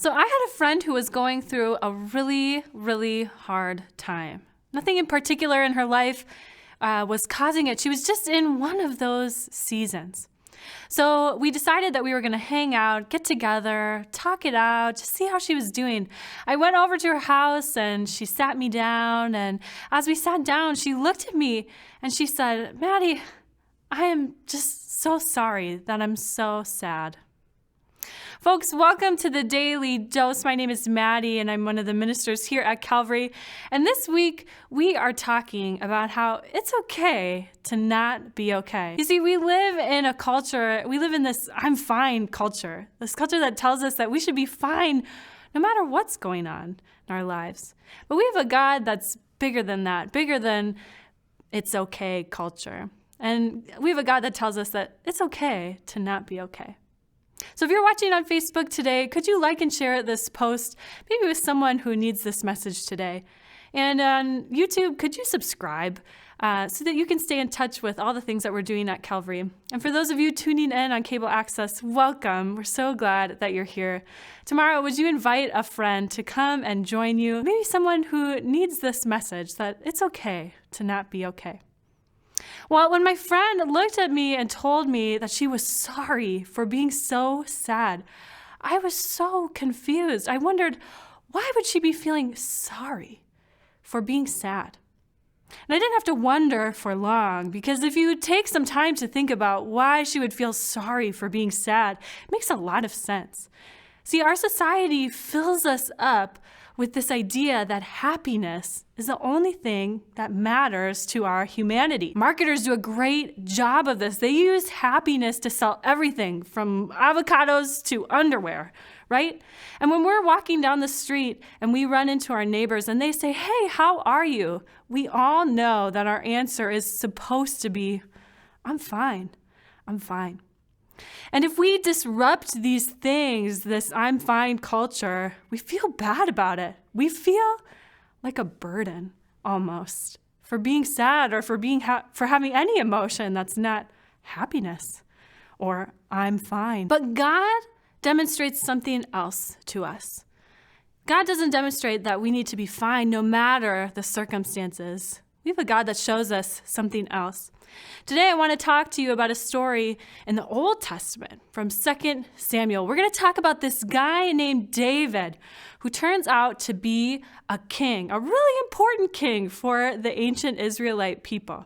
So I had a friend who was going through a really, really hard time. Nothing in particular in her life was causing it. She was just in one of those seasons. So we decided that we were going to hang out, get together, talk it out, just see how she was doing. I went over to her house and she sat me down. And as we sat down, she looked at me and she said, "Maddie, I am just so sorry that I'm so sad." Folks, welcome to the Daily Dose. My name is Maddie, and I'm one of the ministers here at Calvary. And this week, we are talking about how it's okay to not be okay. You see, we live in a culture, we live in this I'm fine culture, this culture that tells us that we should be fine no matter what's going on in our lives. But we have a God that's bigger than that, bigger than it's okay culture. And we have a God that tells us that it's okay to not be okay. So if you're watching on Facebook today, could you like and share this post, maybe with someone who needs this message today? And on YouTube, could you subscribe so that you can stay in touch with all the things that we're doing at Calvary? And for those of you tuning in on cable access, welcome. We're so glad that you're here. Tomorrow, would you invite a friend to come and join you? Maybe someone who needs this message that it's okay to not be okay. Well, when my friend looked at me and told me that she was sorry for being so sad, I was so confused. I wondered, why would she be feeling sorry for being sad? And I didn't have to wonder for long, because if you take some time to think about why she would feel sorry for being sad, it makes a lot of sense. See, our society fills us up with this idea that happiness is the only thing that matters to our humanity. Marketers do a great job of this. They use happiness to sell everything from avocados to underwear, right? And when we're walking down the street and we run into our neighbors and they say, "Hey, how are you?" we all know that our answer is supposed to be, "I'm fine, I'm fine." And if we disrupt these things, this I'm fine culture, we feel bad about it. We feel like a burden almost for being sad or for for having any emotion that's not happiness or I'm fine. But God demonstrates something else to us. God doesn't demonstrate that we need to be fine no matter the circumstances. We have a God that shows us something else. Today, I want to talk to you about a story in the Old Testament from 2 Samuel. We're going to talk about this guy named David, who turns out to be a king, a really important king for the ancient Israelite people.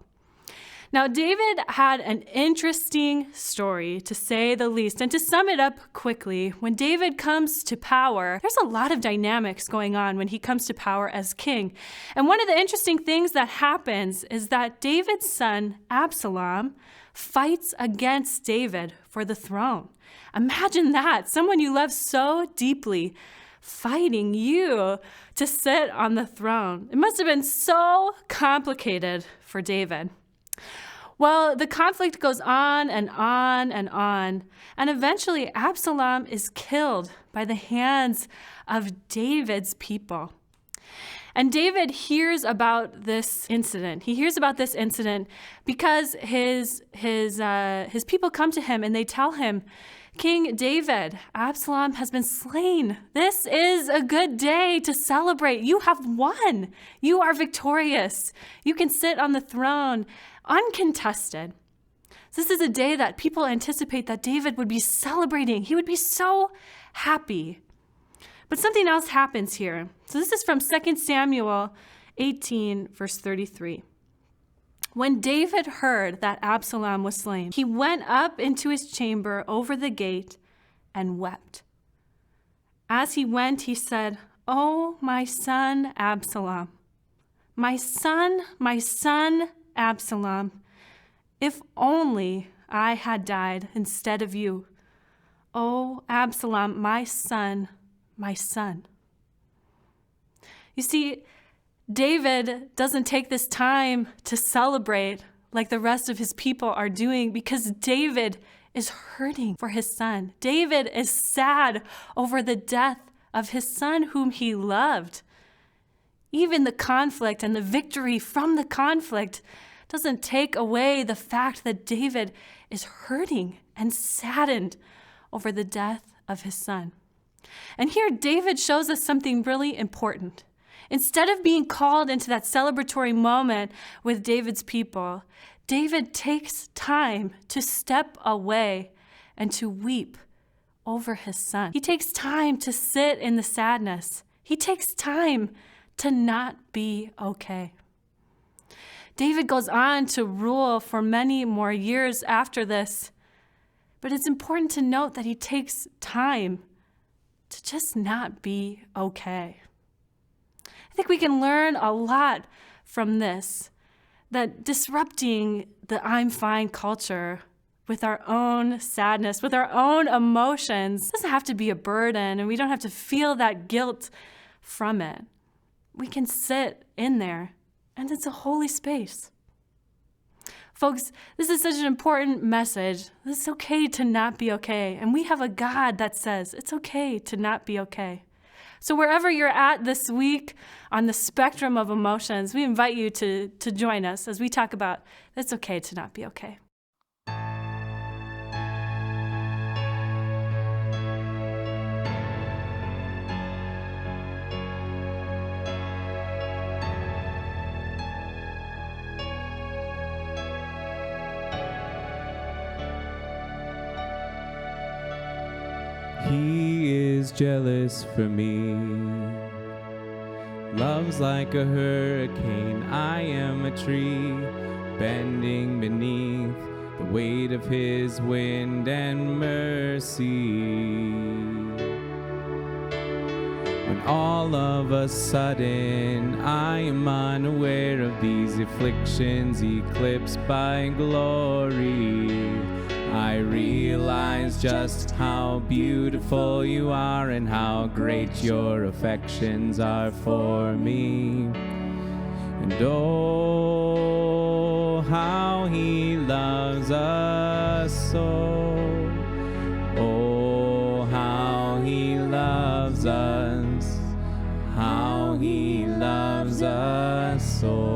Now, David had an interesting story, to say the least. And to sum it up quickly, when David comes to power, there's a lot of dynamics going on when he comes to power as king. And one of the interesting things that happens is that David's son, Absalom, fights against David for the throne. Imagine that, someone you love so deeply fighting you to sit on the throne. It must have been so complicated for David. Well, the conflict goes on and on and on, and eventually Absalom is killed by the hands of David's people. And David hears about this incident. He hears about this incident because his people come to him and they tell him, "King David, Absalom has been slain. This is a good day to celebrate. You have won. You are victorious. You can sit on the throne uncontested." This is a day that people anticipate that David would be celebrating. He would be so happy. But something else happens here. So this is from 2 Samuel 18, verse 33. When David heard that Absalom was slain, he went up into his chamber over the gate and wept. As he went, he said, "Oh, my son Absalom, my son Absalom, if only I had died instead of you. Oh, Absalom, my son, my son." You see, David doesn't take this time to celebrate like the rest of his people are doing because David is hurting for his son. David is sad over the death of his son whom he loved. Even the conflict and the victory from the conflict doesn't take away the fact that David is hurting and saddened over the death of his son. And here, David shows us something really important. Instead of being called into that celebratory moment with David's people, David takes time to step away and to weep over his son. He takes time to sit in the sadness. He takes time to not be okay. David goes on to rule for many more years after this, but it's important to note that he takes time to just not be okay. I think we can learn a lot from this, that disrupting the I'm fine culture with our own sadness, with our own emotions, doesn't have to be a burden, and we don't have to feel that guilt from it. We can sit in there, and it's a holy space. Folks, this is such an important message. It's okay to not be okay, and we have a God that says it's okay to not be okay. So wherever you're at this week on the spectrum of emotions, we invite you to join us as we talk about it's okay to not be okay. He is jealous for me. Love's like a hurricane. I am a tree bending beneath the weight of his wind and mercy. When all of a sudden I am unaware of these afflictions eclipsed by glory, I realize just how beautiful you are and how great your affections are for me. And oh, how he loves us so. Oh, how he loves us. How he loves us so.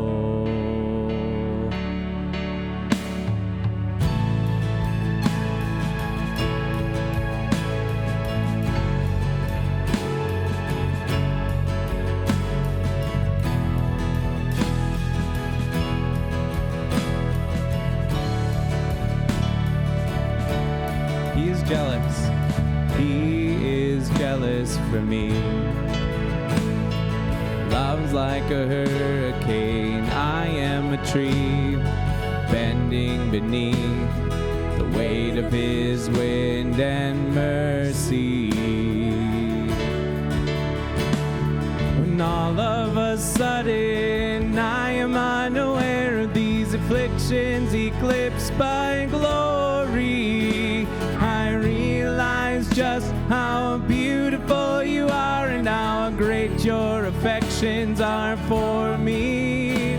Jealous. He is jealous for me. Love's like a hurricane. I am a tree bending beneath the weight of his wind and mercy. When all of a sudden I am unaware of these afflictions eclipsed by glory, I realize just how beautiful you are and how great your affections are for me.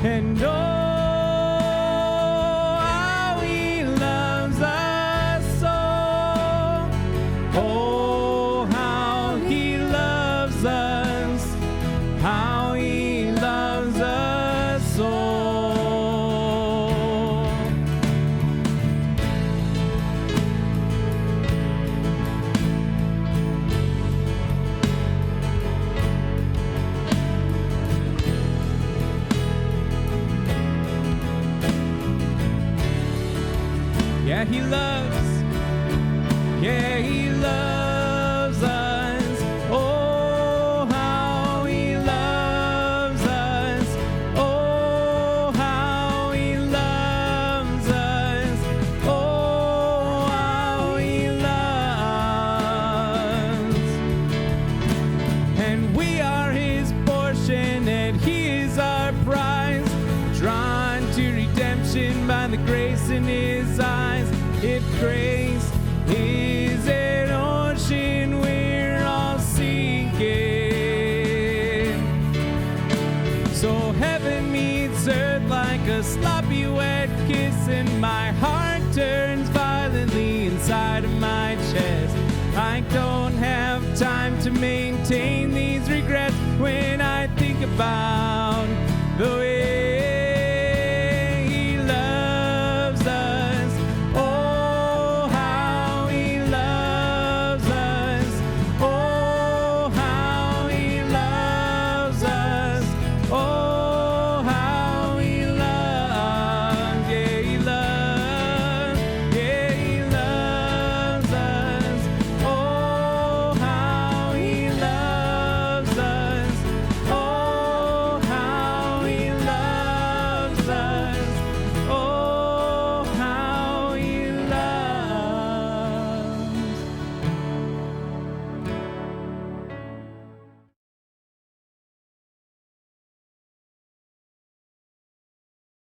And oh, how he loves us so. Oh, how he loves us. How he loves us so. Yeah, he loves. Yeah, he loves us. Oh, how he loves us. Oh, how he loves us. Oh, how he loves. And we are his portion, and he is our prize, drawn to redemption by the grace in his eyes. If grace is an ocean, we're all sinking. So heaven meets earth like a sloppy wet kiss, and my heart turns violently inside of my chest. I don't have time to maintain these regrets when I think about